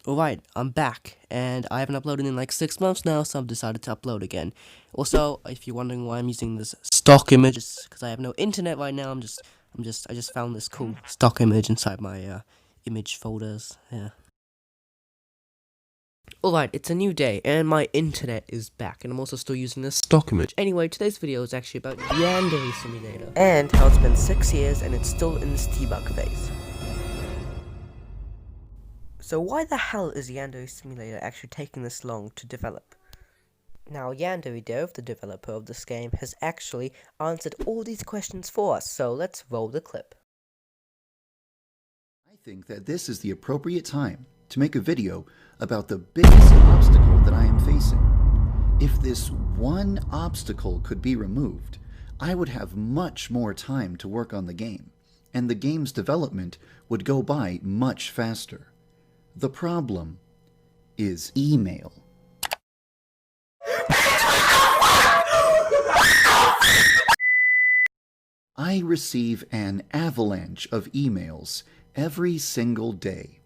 Alright, I'm back, and I haven't uploaded in like 6 months now, so I've decided to upload again. Also, if you're wondering why I'm using this stock image, it's because I have no internet right now. I just found this cool stock image inside my image folders. Yeah. Alright, it's a new day, and my internet is back, and I'm also still using this stock image. Anyway, today's video is actually about Yandere Simulator, and how it's been 6 years, and it's still in this debug phase. So why the hell is Yandere Simulator actually taking this long to develop? Now, YandereDev, the developer of this game, has actually answered all these questions for us, so let's roll the clip. I think that this is the appropriate time to make a video about the biggest obstacle that I am facing. If this one obstacle could be removed, I would have much more time to work on the game, and the game's development would go by much faster. The problem is email. I receive an avalanche of emails every single day.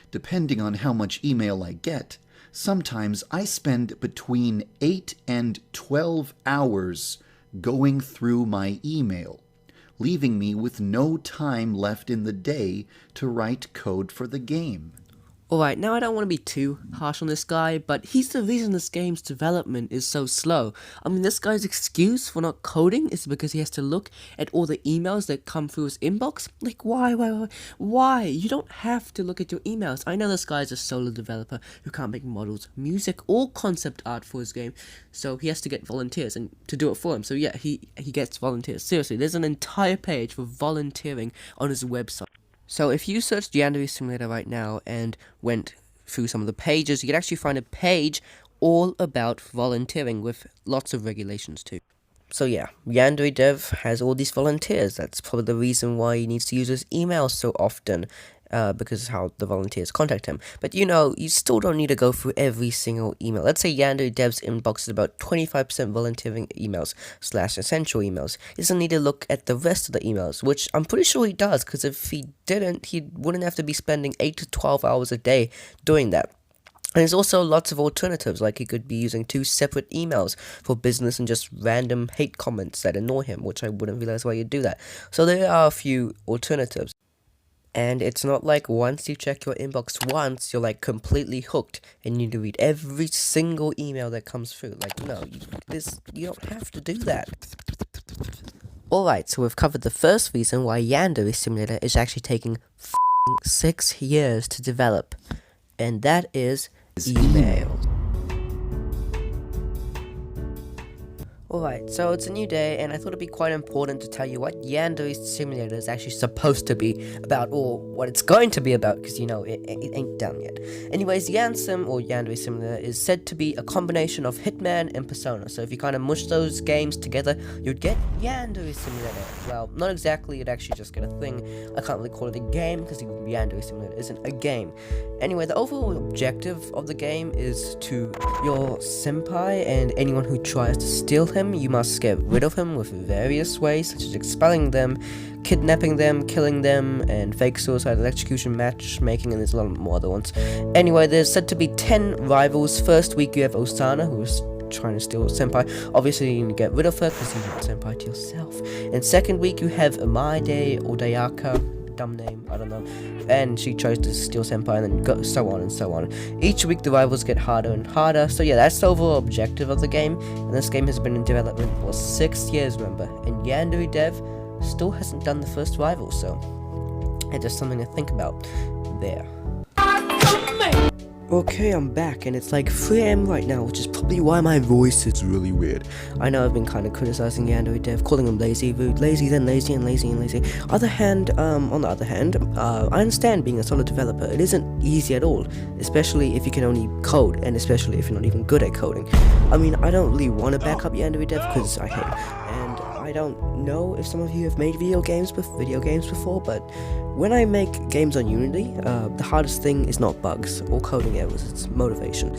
Depending on how much email I get, sometimes I spend between 8 and 12 hours going through my email, leaving me with no time left in the day to write code for the game. Alright, now I don't want to be too harsh on this guy, but he's the reason this game's development is so slow. I mean, this guy's excuse for not coding is because he has to look at all the emails that come through his inbox. Like, why? You don't have to look at your emails. I know this guy's a solo developer who can't make models, music, or concept art for his game, so he has to get volunteers and to do it for him. So yeah, he gets volunteers. Seriously, there's an entire page for volunteering on his website. So if you searched Yandere Simulator right now and went through some of the pages, you could actually find a page all about volunteering with lots of regulations too. So yeah, YandereDev has all these volunteers. That's probably the reason why he needs to use his email so often, because of how the volunteers contact him. But you know, you still don't need to go through every single email. Let's say YandereDev's inbox is about 25% volunteering emails / essential emails. He doesn't need to look at the rest of the emails, which I'm pretty sure he does, because if he didn't, he wouldn't have to be spending 8 to 12 hours a day doing that. And there's also lots of alternatives, like he could be using 2 separate emails for business and just random hate comments that annoy him, which I wouldn't realize why you'd do that. So there are a few alternatives. And it's not like once you check your inbox once, you're like completely hooked and you need to read every single email that comes through. Like, no, you don't have to do that. Alright, so we've covered the first reason why Yandere Simulator is actually taking 6 years to develop. And that is email. Alright, so it's a new day, and I thought it'd be quite important to tell you what Yandere Simulator is actually supposed to be about, or what it's going to be about, because you know, it ain't done yet. Anyways, Yansim, or Yandere Simulator, is said to be a combination of Hitman and Persona, so if you kind of mush those games together, you'd get Yandere Simulator. Well, not exactly, you'd actually just get a thing. I can't really call it a game, because Yandere Simulator isn't a game. Anyway, the overall objective of the game is to your senpai and anyone who tries to steal him. You must get rid of him with various ways, such as expelling them, kidnapping them, killing them, and fake suicide, electrocution, matchmaking, and there's a lot more other ones. Anyway, there's said to be 10 rivals. First week you have Osana, who's trying to steal senpai. Obviously you need to get rid of her because you want senpai to yourself. And second week you have Amaide or Dayaka, dumb name, I don't know, and she tries to steal senpai, and then so on and so on. Each week the rivals get harder and harder. So yeah, that's the overall objective of the game, and this game has been in development for 6 years, remember, and YandereDev still hasn't done the first rival, so it's just something to think about there. Okay, I'm back, and it's like 3 AM right now, which is probably why my voice is really weird. I know I've been kind of criticizing YandereDev, calling him lazy, rude, lazy, then lazy, and lazy, and lazy. On the other hand, I understand being a solo developer. It isn't easy at all, especially if you can only code, and especially if you're not even good at coding. I mean, I don't really want to back up YandereDev, because I hate it. And I don't know if some of you have made video games before, but when I make games on Unity, the hardest thing is not bugs or coding errors, it's motivation.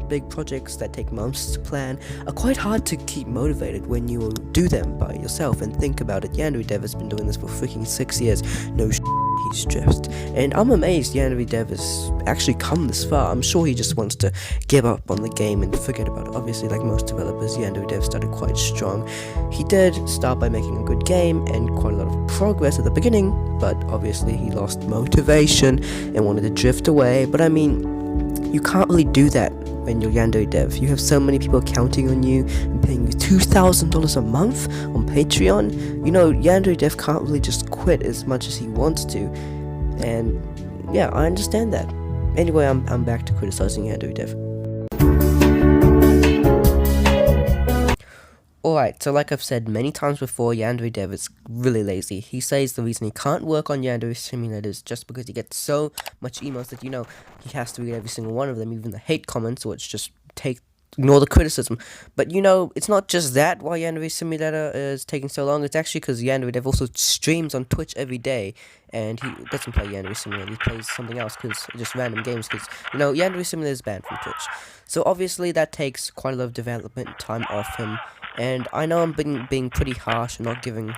Big projects that take months to plan are quite hard to keep motivated when you do them by yourself and think about it. YandereDev has been doing this for freaking 6 years. No he's these drifts. And I'm amazed YandereDev has actually come this far. I'm sure he just wants to give up on the game and forget about it. Obviously, like most developers, YandereDev started quite strong. He did start by making a good game and quite a lot of progress at the beginning, but obviously he lost motivation and wanted to drift away. But I mean, you can't really do that when you're YandereDev. You have so many people counting on you and paying you $2,000 a month on Patreon. You know, YandereDev can't really just quit as much as he wants to. And yeah, I understand that. Anyway, I'm back to criticizing YandereDev. Alright, so like I've said many times before, YandereDev is really lazy. He says the reason he can't work on Yandere Simulator is just because he gets so much emails that, you know, he has to read every single one of them, even the hate comments, which just ignore the criticism. But, you know, it's not just that why Yandere Simulator is taking so long. It's actually because YandereDev also streams on Twitch every day, and he doesn't play Yandere Simulator. He plays something else, because just random games, because, you know, Yandere Simulator is banned from Twitch. So obviously that takes quite a lot of development time off him. And I know I'm being pretty harsh and not giving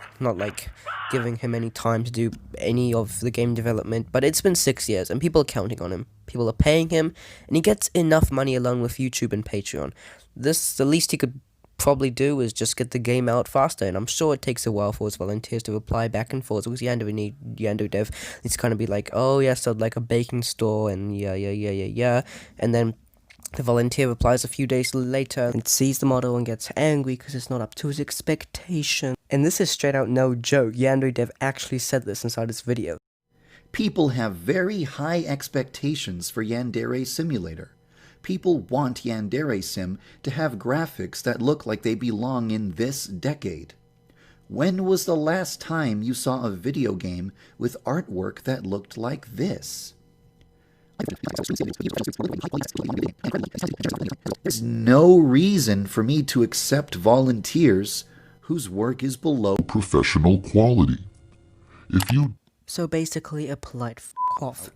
him any time to do any of the game development, but it's been 6 years and people are counting on him. People are paying him, and he gets enough money along with YouTube and Patreon. The least he could probably do is just get the game out faster, and I'm sure it takes a while for his volunteers to reply back and forth, because YandereDev needs to kind of be like, oh yeah, so like a baking store, and yeah, and then the volunteer replies a few days later and sees the model and gets angry because it's not up to his expectation. And this is straight out no joke. YandereDev actually said this inside his video. People have very high expectations for Yandere Simulator. People want Yandere Sim to have graphics that look like they belong in this decade. When was the last time you saw a video game with artwork that looked like this? There's no reason for me to accept volunteers whose work is below professional quality. So basically a polite off.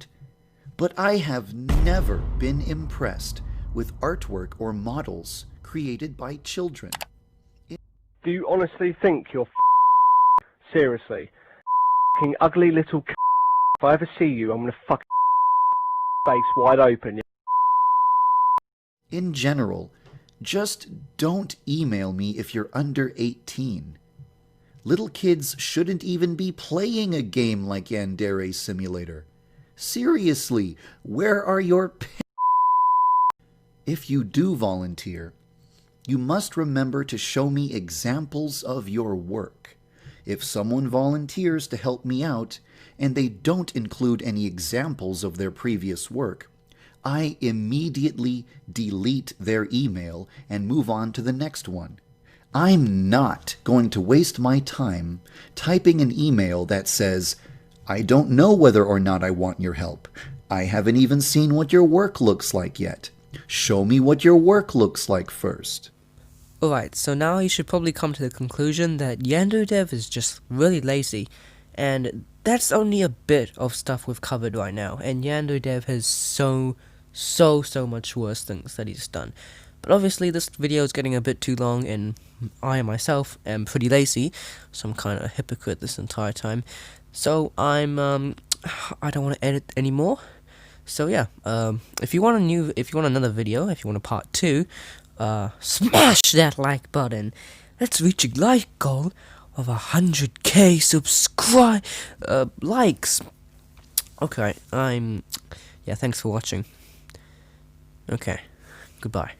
But I have never been impressed with artwork or models created by children. Do you honestly think you're seriously? Ugly little if I ever see you, I'm gonna face wide open. In general, just don't email me if you're under 18. Little kids shouldn't even be playing a game like Yandere Simulator. Seriously, where are your If you do volunteer, you must remember to show me examples of your work. If someone volunteers to help me out, and they don't include any examples of their previous work, I immediately delete their email and move on to the next one. I'm not going to waste my time typing an email that says, I don't know whether or not I want your help. I haven't even seen what your work looks like yet. Show me what your work looks like first. Alright, so now you should probably come to the conclusion that YandereDev is just really lazy, and that's only a bit of stuff we've covered right now, and YandereDev has so much worse things that he's done. But obviously this video is getting a bit too long, and I myself am pretty lazy, so I'm kind of a hypocrite this entire time. So I don't want to edit anymore. So yeah, if you want another video, if you want a part 2, smash that like button. Let's reach a like goal of 100k likes. Okay, yeah, thanks for watching. Okay, goodbye.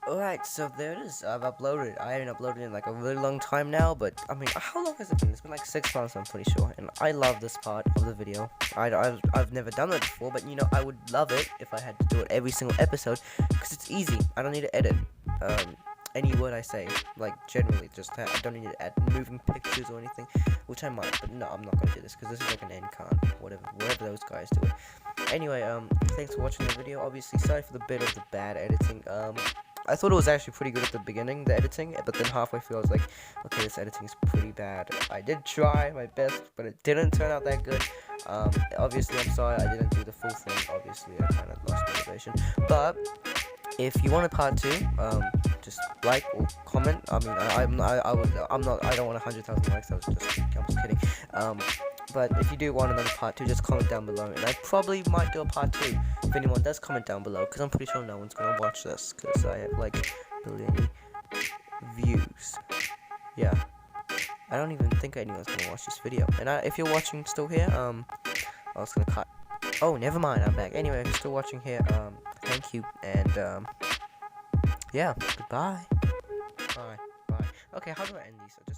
Alright, so there it is. I've uploaded. I haven't uploaded in like a really long time now, but I mean, how long has it been? It's been like 6 months, I'm pretty sure. And I love this part of the video. I've never done it before, but you know, I would love it if I had to do it every single episode, because it's easy. I don't need to edit any word I say, like generally, I don't need to add moving pictures or anything, which I might, but no, I'm not gonna do this, because this is like an end card, whatever those guys do it. Anyway, thanks for watching the video. Obviously, sorry for the bit of the bad editing. I thought it was actually pretty good at the beginning, the editing, but then halfway through I was like, okay, this editing is pretty bad. I did try my best, but it didn't turn out that good. Obviously, I'm sorry I didn't do the full thing. Obviously, I kind of lost motivation. But if you want a part 2, just like or comment. I mean, I don't want 100,000 likes. I was kidding. But if you do want another part 2, just comment down below, and I probably might do a part 2 if anyone does comment down below, because I'm pretty sure no one's gonna watch this, because I have like a billion views. Yeah, I don't even think anyone's gonna watch this video. And if you're watching still here, I was gonna cut. Oh, never mind, I'm back. Anyway, if you're still watching here, thank you, and yeah, goodbye. Bye. Okay, how do I end these?